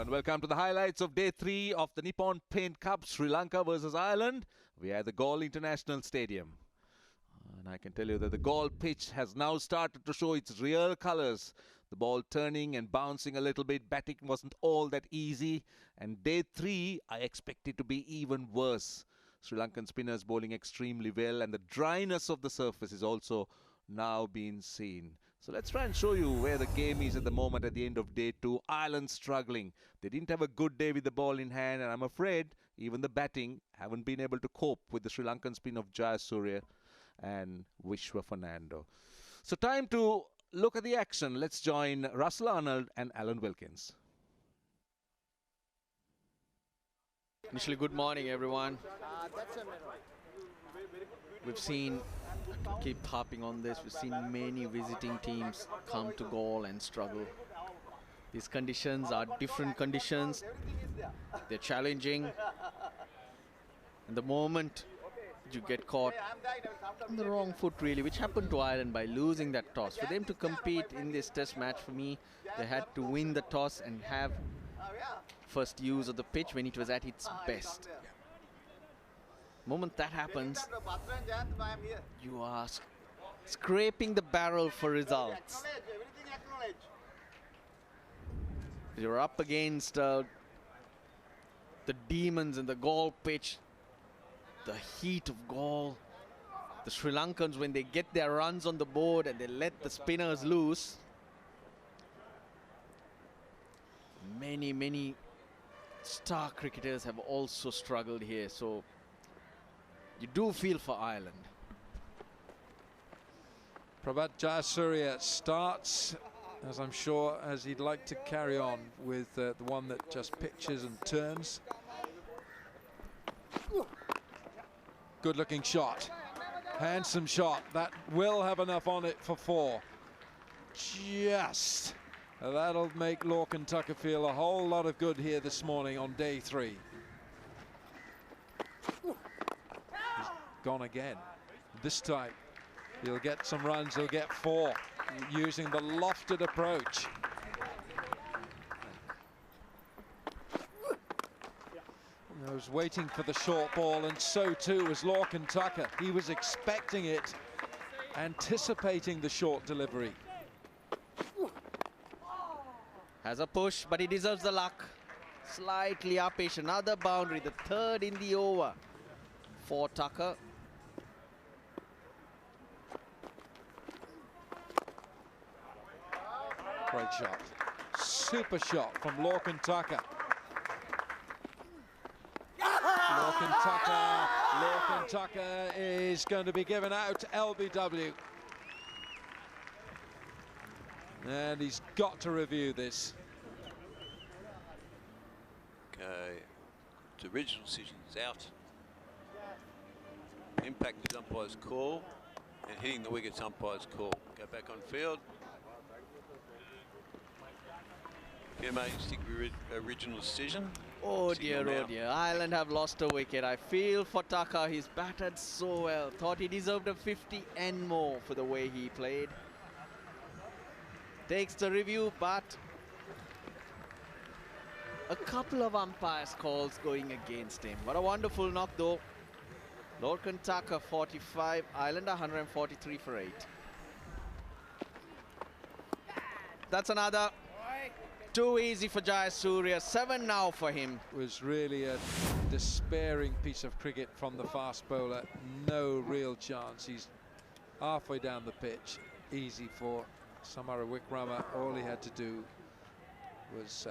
And welcome to the highlights of day 3 of the Nippon Paint Cup, Sri Lanka versus Ireland. We are at the Galle International Stadium. And I can tell you that the Galle pitch has now started to show its real colours. The ball turning and bouncing a little bit. Batting wasn't all that easy. And day 3, I expect it to be even worse. Sri Lankan spinners bowling extremely well, and the dryness of the surface is also now being seen. So let's try and show you where the game is at the moment at the end of day 2. Ireland struggling. They didn't have a good day with the ball in hand, and I'm afraid even the batting haven't been able to cope with the Sri Lankan spin of Jayasuriya and Vishwa Fernando. So time to look at the action. Let's join Russell Arnold and Alan Wilkins. Initially, good morning, everyone. We've seen, I keep harping on this, we've seen many visiting teams come to Galle and struggle. These conditions are different conditions. They're challenging. And the moment you get caught on the wrong foot, really, which happened to Ireland by losing that toss. For them to compete in this test match, for me, they had to win the toss and have first use of the pitch when it was at its best. The moment that happens, you are scraping the barrel for results. You're up against the demons in the Galle pitch, the heat of Galle. The Sri Lankans, when they get their runs on the board and they let the spinners loose, many star cricketers have also struggled here, so you do feel for Ireland. Prabhat Jayasuriya starts, as I'm sure, as he'd like to carry on with the one that just pitches and turns. Good looking shot, handsome shot, that will have enough on it for 4. Just. That'll make Lorcan Tucker feel a whole lot of good here this morning on day 3. He's gone again. This time he'll get some runs, he'll get 4 using the lofted approach. I was waiting for the short ball, and so too was Lorcan Tucker. He was expecting it, anticipating the short delivery. Has a push, but he deserves the luck. Slightly uppish, another boundary, the 3rd in the over for Tucker. Great shot. Super shot from Lorcan Tucker. Lorcan Tucker is going to be given out LBW. And he's got to review this. Okay, the original decision is out. Impact is umpire's call, and hitting the wicket's umpire's call. Go back on field. Okay, mate, stick with original decision. Oh dear, oh dear. Ireland have lost a wicket. I feel for Tucker. He's batted so well. Thought he deserved a 50 and more for the way he played. Takes the review, but a couple of umpires' calls going against him. What a wonderful knock, though. Lorcan Tucker 45, Islander 143 for 8. That's another. Too easy for Jayasuriya. 7 now for him. It was really a despairing piece of cricket from the fast bowler. No real chance. He's halfway down the pitch. Easy for Samara Wickrama. All he had to do was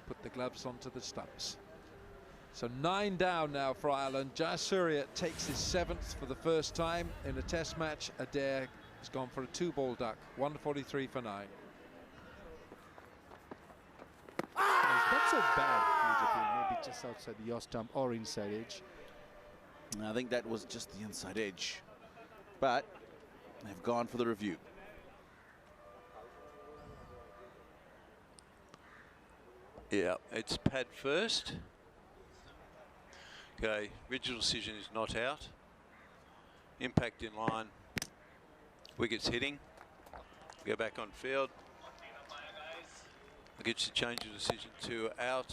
put the gloves onto the stumps. So 9 down now for Ireland. Jayasuriya takes his 7th for the first time in a test match. Adair has gone for a 2-ball duck. 143 for 9. It's not so bad, maybe just outside the yaw stump or inside edge. I think that was just the inside edge, but they've gone for the review. Yeah, it's pad first. Okay, original decision is not out. Impact in line. Wickets hitting. Go back on field. Gets to change the decision to out.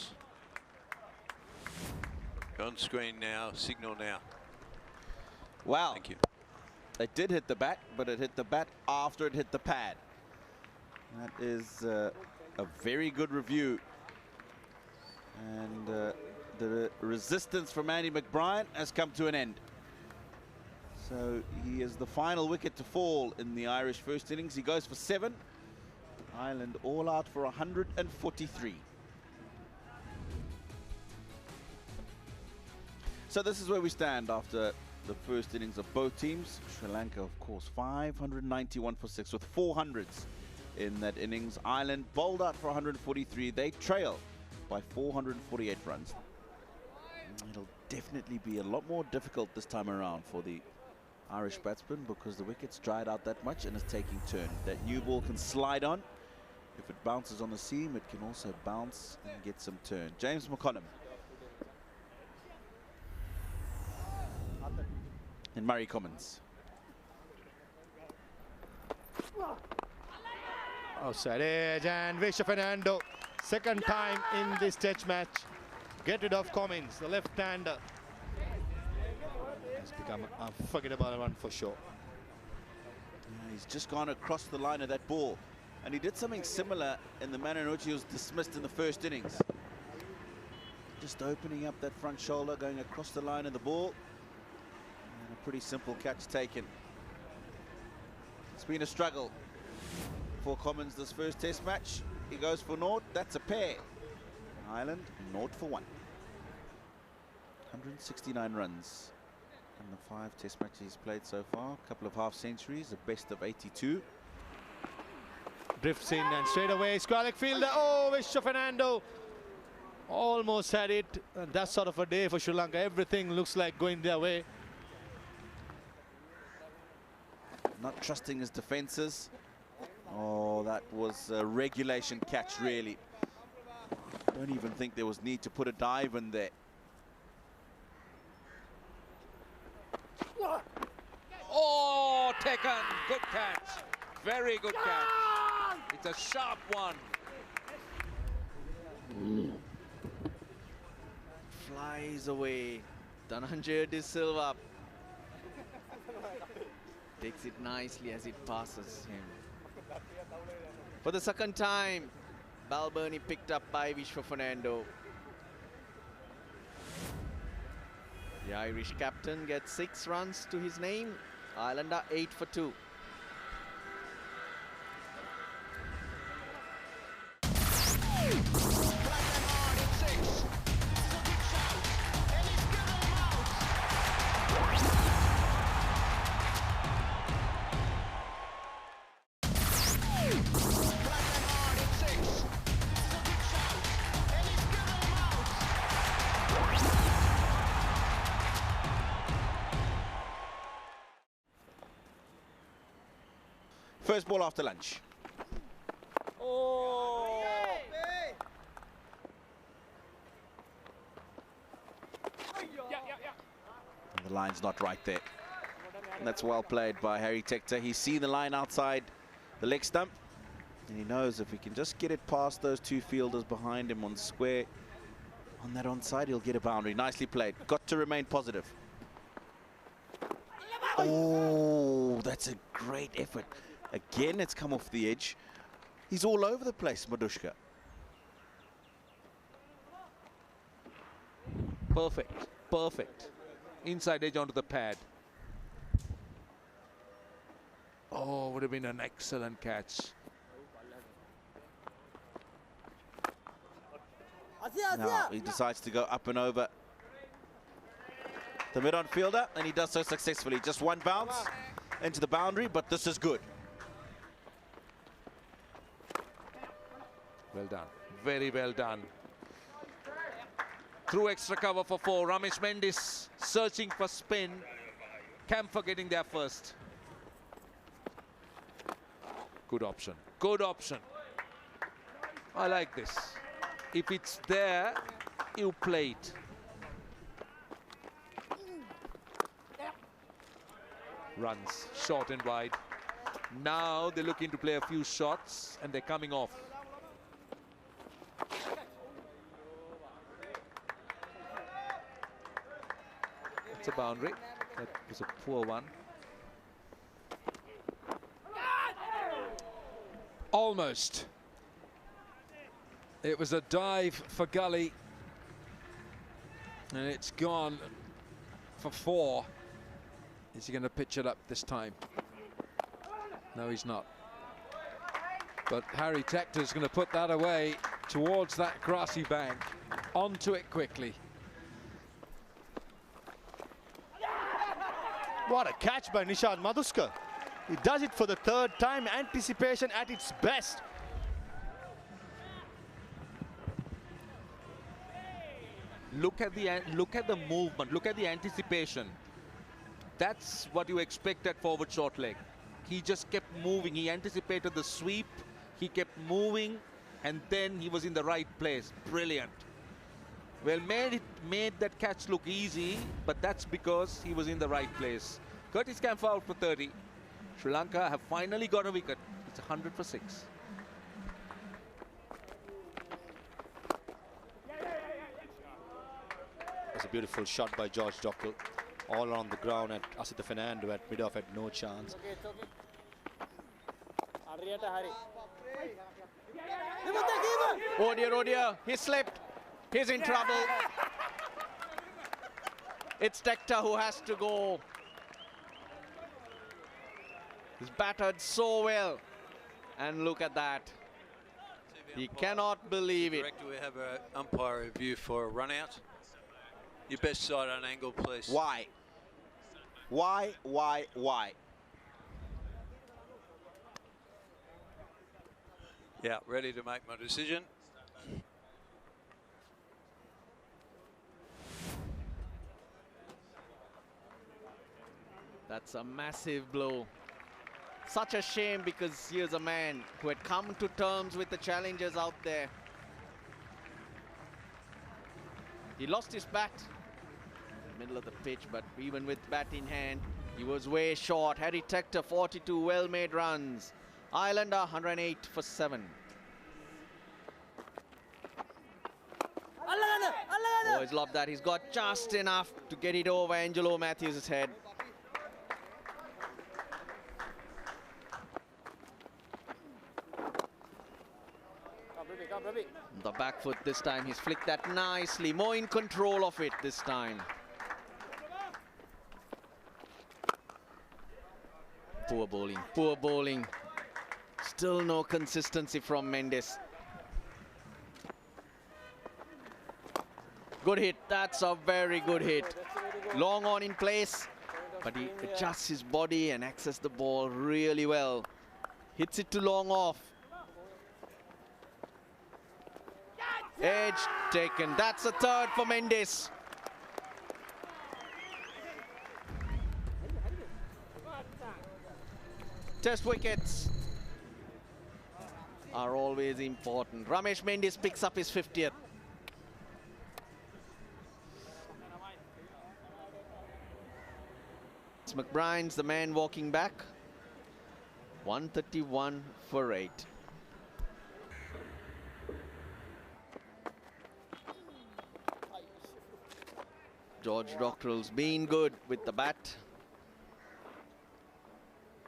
On screen now, signal now. Wow. Thank you. It did hit the bat, but it hit the bat after it hit the pad. That is a very good review. And the resistance from Andy McBride has come to an end. So he is the final wicket to fall in the Irish first innings. He goes for 7. Ireland all out for 143. So this is where we stand after the first innings of both teams. Sri Lanka, of course, 591 for 6 with 400s in that innings. Ireland bowled out for 143. They trail by 448 runs. It'll definitely be a lot more difficult this time around for the Irish batsman because the wicket's dried out that much and is taking turn. That new ball can slide on. If it bounces on the seam, it can also bounce and get some turn. James McConnum. And Murray Commons. Outside edge and Visha Fernando. Second time in this test match. Get rid of Commins, the left-hander. It's become an unforgettable run for sure. Yeah, he's just gone across the line of that ball. And he did something similar in the manner in which he was dismissed in the first innings. Just opening up that front shoulder, going across the line of the ball. And a pretty simple catch taken. It's been a struggle for Commins this first test match. He goes for naught. That's a pair. Ireland, naught for 1. 169 runs in the 5 test matches he's played so far. A couple of half centuries, a best of 82. Drifts in and straight away, Squalic fielder. Oh, Visha Fernando almost had it. And that's sort of a day for Sri Lanka. Everything looks like going their way. Not trusting his defences. Oh, that was a regulation catch, really. Don't even think there was need to put a dive in there. Oh, taken. Good catch. Very good catch. It's a sharp one. Flies away. Dhananjaya De Silva takes it nicely as it passes him. For the second time, Balbirnie picked up by Vishwa Fernando. The Irish captain gets 6 runs to his name. Ireland are 8 for 2. First ball after lunch. Oh. And the line's not right there. And that's well played by Harry Tector. He's seen the line outside the leg stump. And he knows if he can just get it past those 2 fielders behind him on square, on that onside, he'll get a boundary. Nicely played. Got to remain positive. Oh, that's a great effort. Again, it's come off the edge. He's all over the place, Madushka. Perfect. Perfect. Inside edge onto the pad. Oh, would have been an excellent catch. Now he decides to go up and over the mid-on fielder, and he does so successfully. Just one bounce into the boundary, but this is good. Well done. Very well done. Through extra cover for 4. Ramesh Mendis searching for spin. Camphor getting there first. Good option. Good option. I like this. If it's there, you play it. Runs short and wide. Now they're looking to play a few shots and they're coming off. That's a boundary. That was a poor one. Almost. It was a dive for Gully. And it's gone for 4. Is he going to pitch it up this time? No, he's not. But Harry Tector's going to put that away towards that grassy bank. Onto it quickly. What a catch by Nishad Madhuskar. He does it for the 3rd time. Anticipation at its best. Look at the movement. Look at the anticipation. That's what you expect at forward short leg. He just kept moving. He anticipated the sweep. He kept moving, and then he was in the right place. Brilliant. Well, made that catch look easy, but that's because he was in the right place. Curtis Camphor out for 30. Sri Lanka have finally got a wicket. It's 100 for 6. It's a beautiful shot by George Dockel. All around the ground, and Asita Fernando at mid-off had no chance. Oh dear, oh dear. He slipped. He's in trouble. It's Tector who has to go. He's battered so well. And look at that. He cannot believe it. Director, we have an umpire review for a run out. Your best side on angle, please. Why? Why? Yeah, ready to make my decision. That's a massive blow. Such a shame, because here's a man who had come to terms with the challenges out there. He lost his bat in the middle of the pitch, but even with bat in hand, he was way short. Harry Tector, 42 well-made runs. Islander, 108 for 7. Boys love that. He's got just enough to get it over Angelo Matthews' head. The back foot this time, he's flicked that nicely, more in control of it this time. Poor bowling, poor bowling. Still no consistency from Mendes. Good hit, that's a very good hit. Long on in place, but he adjusts his body and accesses the ball really well. Hits it to long off. Edge taken. That's a 3rd for Mendes. Test wickets are always important. Ramesh Mendes picks up his 50th. It's McBrien's the man walking back. 131 for 8. George Dockrell's been good with the bat.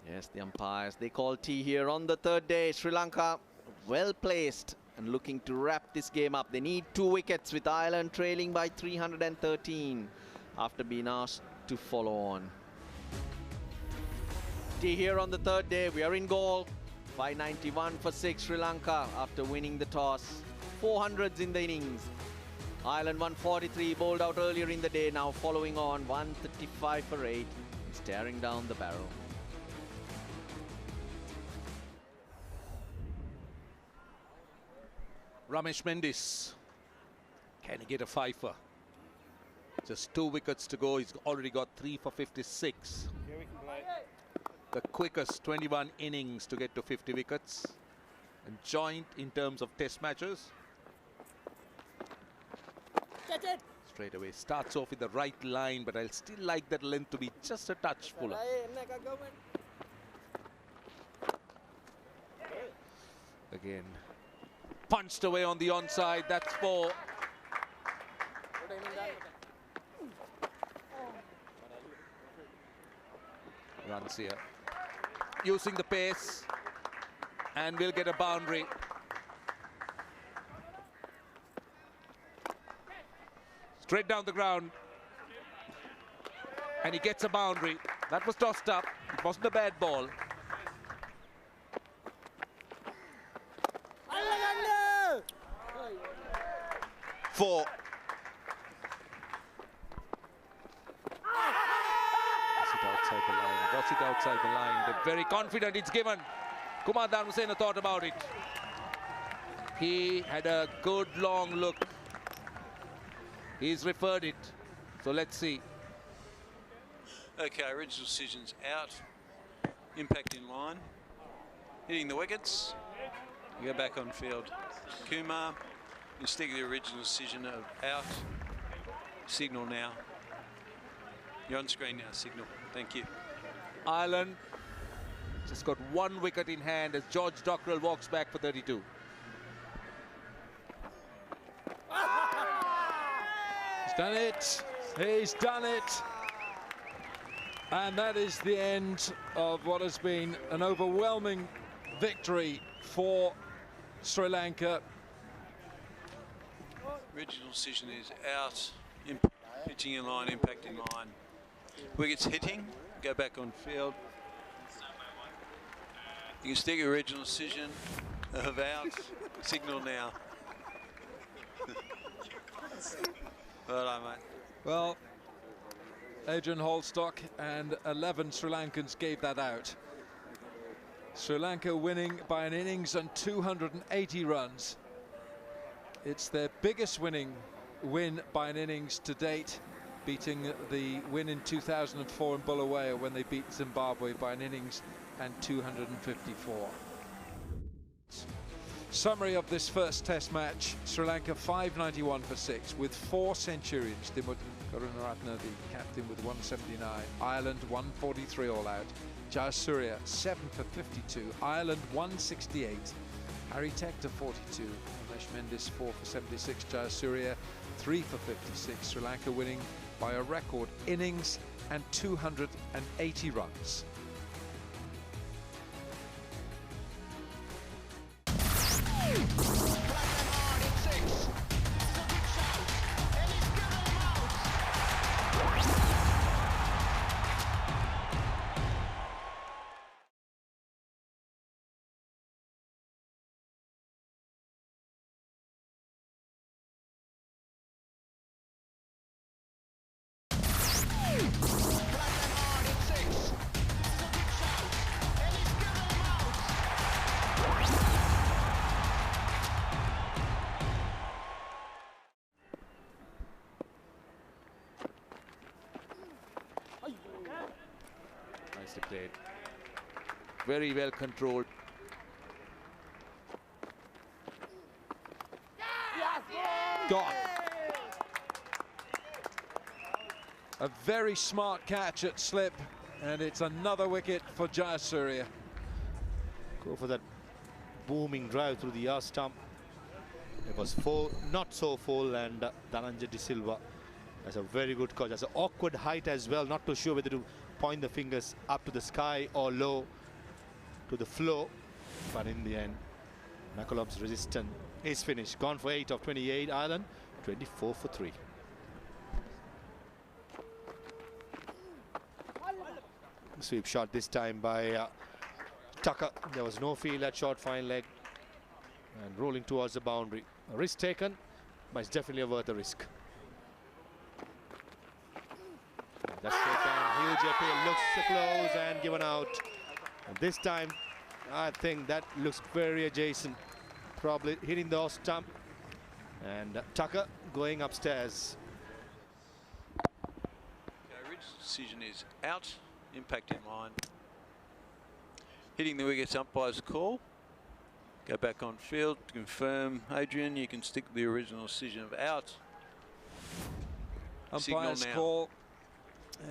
Yes, the umpires, they call tea here on the 3rd day. Sri Lanka well placed and looking to wrap this game up. They need 2 wickets, with Ireland trailing by 313 after being asked to follow on. Tea here on the 3rd day. We are in goal. 591 for 6 Sri Lanka after winning the toss. 400s in the innings. Ireland 143, bowled out earlier in the day, now following on 135 for 8, staring down the barrel. Ramesh Mendes, can he get a fifer? Just 2 wickets to go. He's already got 3 for 56. The quickest 21 innings to get to 50 wickets, and joint in terms of test matches. Straight away starts off with the right line, but I'll still like that length to be just a touch fuller. Again, punched away on the onside. That's 4. runs here. Using the pace, and we'll get a boundary. Straight down the ground. And he gets a boundary. That was tossed up. It wasn't a bad ball. Four. Outside the line. Was it outside the line? They're very confident it's given. Kumar Dharmasena thought about it. He had a good long look. He's referred it. So let's see. Okay, original decision's out. Impact in line. Hitting the wickets. You go back on field. Kumar, you stick with the original decision of out. Signal now. You're on screen now, signal. Thank you. Ireland just got one wicket in hand as George Dockrell walks back for 32. He's done it. He's done it. And that is the end of what has been an overwhelming victory for Sri Lanka. Original decision is out. Pitching in line, impact in line. Wickets hitting, go back on field. You can stick your original decision of out. Signal now. Well done, mate. Well, Adrian Holstock and 11 Sri Lankans gave that out. Sri Lanka winning by an innings and 280 runs. It's their biggest win by an innings to date, beating the win in 2004 in Bulawayo when they beat Zimbabwe by an innings and 254. Summary of this first test match: Sri Lanka 591 for 6 with 4 centurions. Dimuth Karunaratne, the captain, with 179. Ireland 143 all out. Jayasuriya 7 for 52. Ireland 168. Harry Tector 42. Umesh Mendis 4 for 76. Jayasuriya 3 for 56. Sri Lanka winning by a record innings and 280 runs. Nicely played. Very well controlled. Gone. A very smart catch at slip, and it's another wicket for Jayasuriya. Go for that booming drive through the arse stump. It was full, not so full, and Dhananjay De Silva has a very good catch. Has an awkward height as well, not too sure whether to point the fingers up to the sky or low to the floor. But in the end, McCullum's resistance is finished. Gone for 8 of 28. Ireland 24 for 3. Sweep shot this time by Tucker. There was no field at short fine leg, and rolling towards the boundary. A risk taken, but it's definitely worth the risk. That's down. Huge appeal, looks close and given out. And this time, I think that looks very adjacent, probably hitting the off stump. And Tucker going upstairs. Okay, Ridge's decision is out. Impact in line. Hitting the wickets, umpire's call. Go back on field to confirm. Adrian, you can stick with the original decision of out. Umpire's call.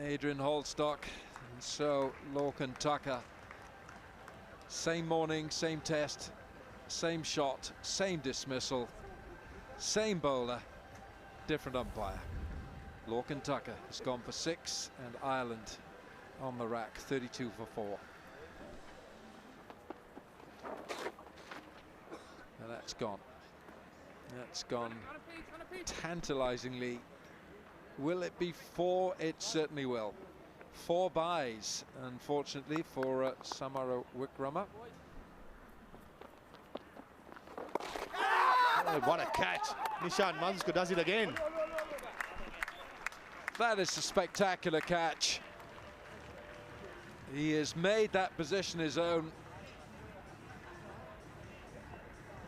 Adrian Holstock, and so Lorcan Tucker. Same morning, same test, same shot, same dismissal, same bowler, different umpire. Lorcan Tucker has gone for 6, and Ireland on the rack, 32 for 4. And that's gone. That's gone tantalizingly. Will it be 4? It certainly will. 4 buys, unfortunately, for Samara Wickrama. Oh, what a catch. Nishan Maduska does it again. That is a spectacular catch. He has made that position his own.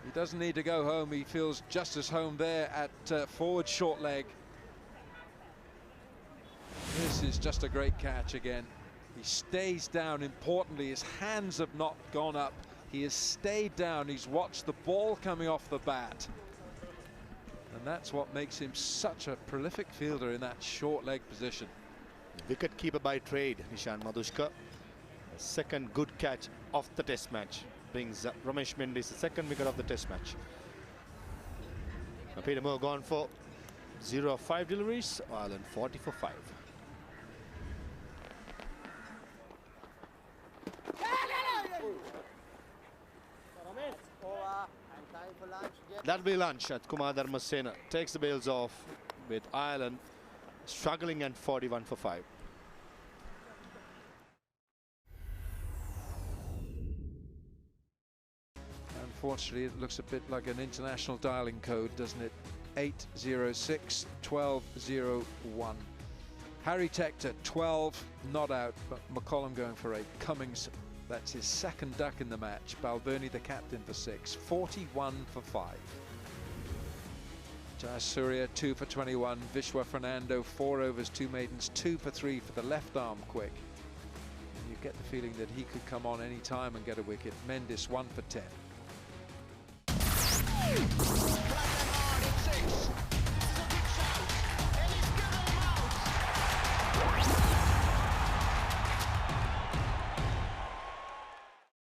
He doesn't need to go home. He feels just as home there at forward short leg. This is just a great catch again. He stays down. Importantly, his hands have not gone up. He has stayed down. He's watched the ball coming off the bat. And that's what makes him such a prolific fielder in that short leg position. Wicket keeper by trade, Nishan Maduska. A second good catch of the test match. Brings Ramesh Mendes the second wicket of the test match. Now Peter Moore gone for 0 of 5 deliveries. Ireland 40 for 5. That'll be lunch at Kumar Dharmasena. Takes the bails off with Ireland struggling at 41 for 5. Unfortunately, it looks a bit like an international dialing code, doesn't it? 806 1201. Harry Tector 12, not out, but McCollum going for 8. Cummings, that's his second duck in the match. Balbirnie the captain for 6. 41 for 5. Jayasuriya 2 for 21. Vishwa Fernando 4 overs, 2 maidens, 2 for 3 for the left arm quick. And you get the feeling that he could come on any time and get a wicket. Mendes 1 for 10.